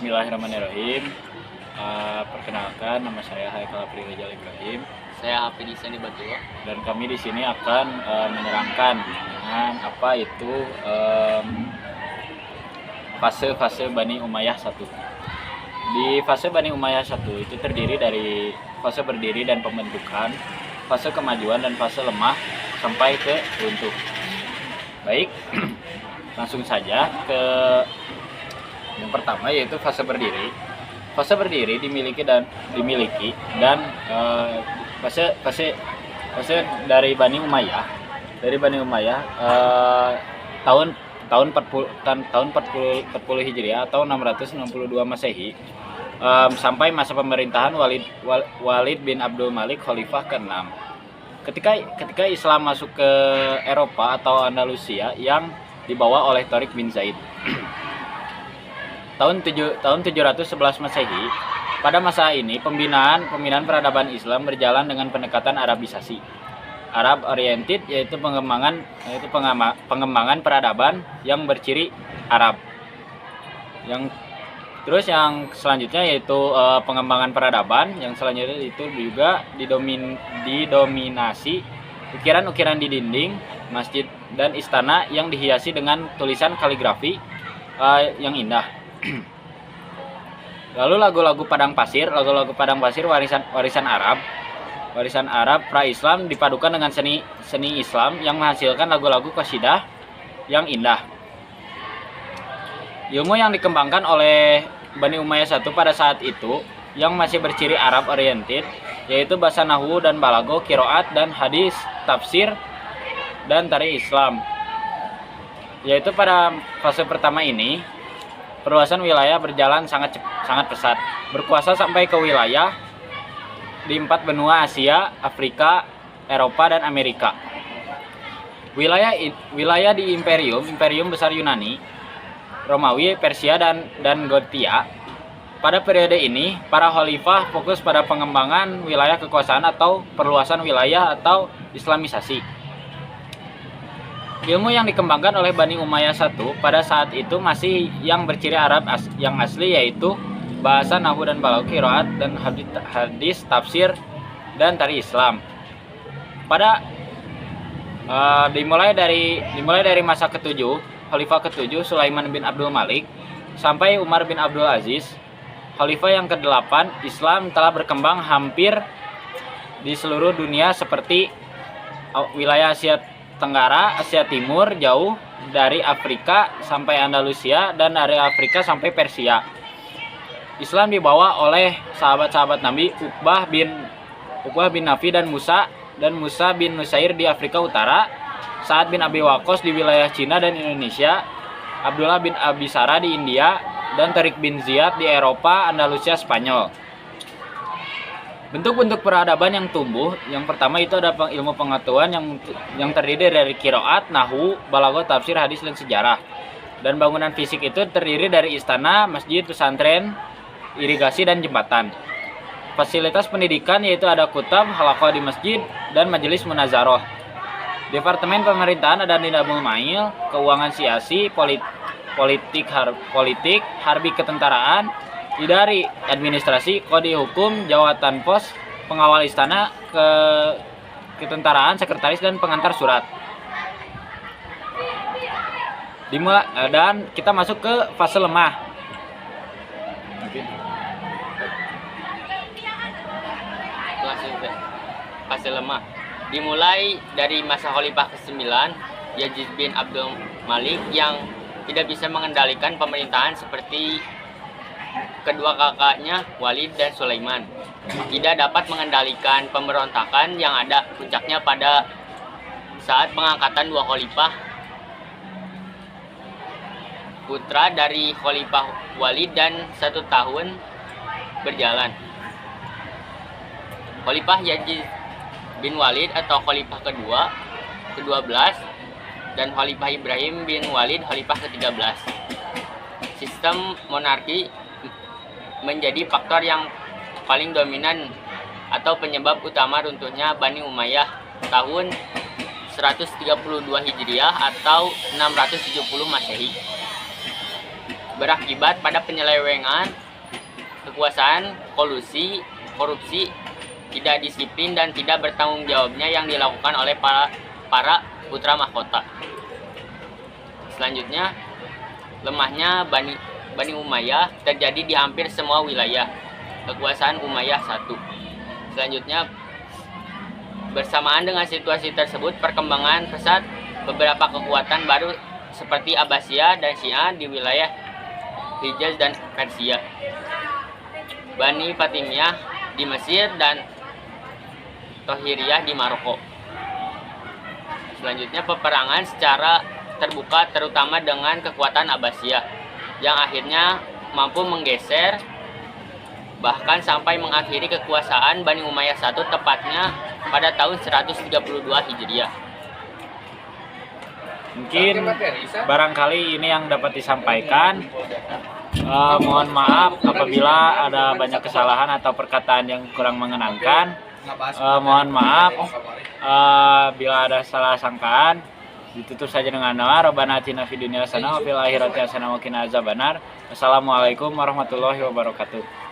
Bismillahirrahmanirrahim. Perkenalkan, nama saya Haikal Rizal Ibrahim. Saya Hafidh Ihsan Batullah. Dan kami di sini akan menerangkan dengan apa itu fase-fase Bani Umayyah 1. Di fase Bani Umayyah 1 itu terdiri dari fase berdiri dan pembentukan, fase kemajuan dan fase lemah sampai ke runtuh. Baik, langsung saja ke yang pertama, yaitu fase berdiri. Fase berdiri dimiliki fase dari Bani Umayyah. Tahun 40 Hijriah atau 662 Masehi sampai masa pemerintahan Walid bin Abdul Malik Khalifah ke-6. Ketika Islam masuk ke Eropa atau Andalusia yang dibawa oleh Tariq bin Zaid. Tahun 711 Masehi, pada masa ini pembinaan peradaban Islam berjalan dengan pendekatan Arabisasi, Arab oriented, yaitu pengembangan peradaban yang berciri Arab. Yang selanjutnya yaitu pengembangan peradaban yang selanjutnya itu juga didominasi ukiran-ukiran di dinding masjid dan istana yang dihiasi dengan tulisan kaligrafi yang indah. Lalu lagu-lagu padang pasir warisan Arab pra-Islam dipadukan dengan seni Islam yang menghasilkan lagu-lagu qasidah yang indah. Ilmu yang dikembangkan oleh Bani Umayyah I pada saat itu yang masih berciri Arab oriented, yaitu bahasa nahwu dan balaghah, qiraat dan hadis, tafsir dan tarikh Islam. Yaitu pada fase pertama ini perluasan wilayah berjalan sangat pesat, berkuasa sampai ke wilayah di 4 benua Asia, Afrika, Eropa, dan Amerika. Wilayah di Imperium besar Yunani, Romawi, Persia, dan Gothia. Pada periode ini, para khalifah fokus pada pengembangan wilayah kekuasaan atau perluasan wilayah atau Islamisasi. Ilmu yang dikembangkan oleh Bani Umayyah I pada saat itu masih yang berciri Arab yang asli, yaitu bahasa nahwu dan balaghah, qiraat dan hadis, tafsir dan tarikh Islam. Dimulai dari masa ke-7, Khalifah ke-7 Sulaiman bin Abdul Malik sampai Umar bin Abdul Aziz, Khalifah yang ke-8, Islam telah berkembang hampir di seluruh dunia seperti wilayah Asia Tenggara, Asia Timur, jauh dari Afrika sampai Andalusia, dan dari Afrika sampai Persia. Islam dibawa oleh sahabat-sahabat Nabi Uqbah bin Nafi dan Musa bin Nusair di Afrika Utara, Sa'ad bin Abi Waqqas di wilayah Cina dan Indonesia, Abdullah bin Abi Sarah di India, dan Tariq bin Ziyad di Eropa, Andalusia, Spanyol. Bentuk-bentuk peradaban yang tumbuh, yang pertama itu ada ilmu pengetahuan yang terdiri dari qiraat, nahwu, balaghah, tafsir, hadis, dan sejarah. Dan bangunan fisik itu terdiri dari istana, masjid, pesantren, irigasi, dan jembatan. Fasilitas pendidikan yaitu ada kutab, halaqah di masjid, dan majelis munazarah. Departemen pemerintahan ada Nidamul Mail, keuangan siasi, politik, harbi ketentaraan, dari administrasi, kodi hukum, jawatan pos, pengawal istana, ketentaraan, sekretaris, dan pengantar surat. Dan kita masuk ke fase lemah. Fase lemah dimulai dari masa Khalifah ke-9 Yazid bin Abdul Malik yang tidak bisa mengendalikan pemerintahan seperti kedua kakaknya Walid dan Sulaiman. Tidak dapat mengendalikan pemberontakan yang ada puncaknya pada saat pengangkatan 2 khalifah putra dari Khalifah Walid dan 1 tahun berjalan. Khalifah Yazid bin Walid atau Khalifah ke-12 dan Khalifah Ibrahim bin Walid Khalifah ke-13. Sistem monarki menjadi faktor yang paling dominan atau penyebab utama runtuhnya Bani Umayyah tahun 132 Hijriah atau 670 Masehi. berakibat pada penyelewengan kekuasaan, kolusi, korupsi, tidak disiplin dan tidak bertanggung jawabnya yang dilakukan oleh para putra mahkota. Selanjutnya, lemahnya Bani Umayyah terjadi di hampir semua wilayah kekuasaan Umayyah I. Selanjutnya, bersamaan dengan situasi tersebut, perkembangan pesat beberapa kekuatan baru seperti Abbasiyah dan Syiah di wilayah Hijaz dan Persia, Bani Fatimiyah di Mesir, dan Tohiriyah di Maroko. Selanjutnya, peperangan secara terbuka terutama dengan kekuatan Abbasiyah yang akhirnya mampu menggeser bahkan sampai mengakhiri kekuasaan Bani Umayyah I tepatnya pada tahun 132 Hijriah. Mungkin barangkali ini yang dapat disampaikan. Mohon maaf apabila ada banyak kesalahan atau perkataan yang kurang mengenangkan. Mohon maaf bila ada salah sangkaan. Ditutup saja dengan doa. Rabbana atina fid dunya hasanah wa fil akhirati hasanah wa qina azabannar. Wassalamualaikum warahmatullahi wabarakatuh.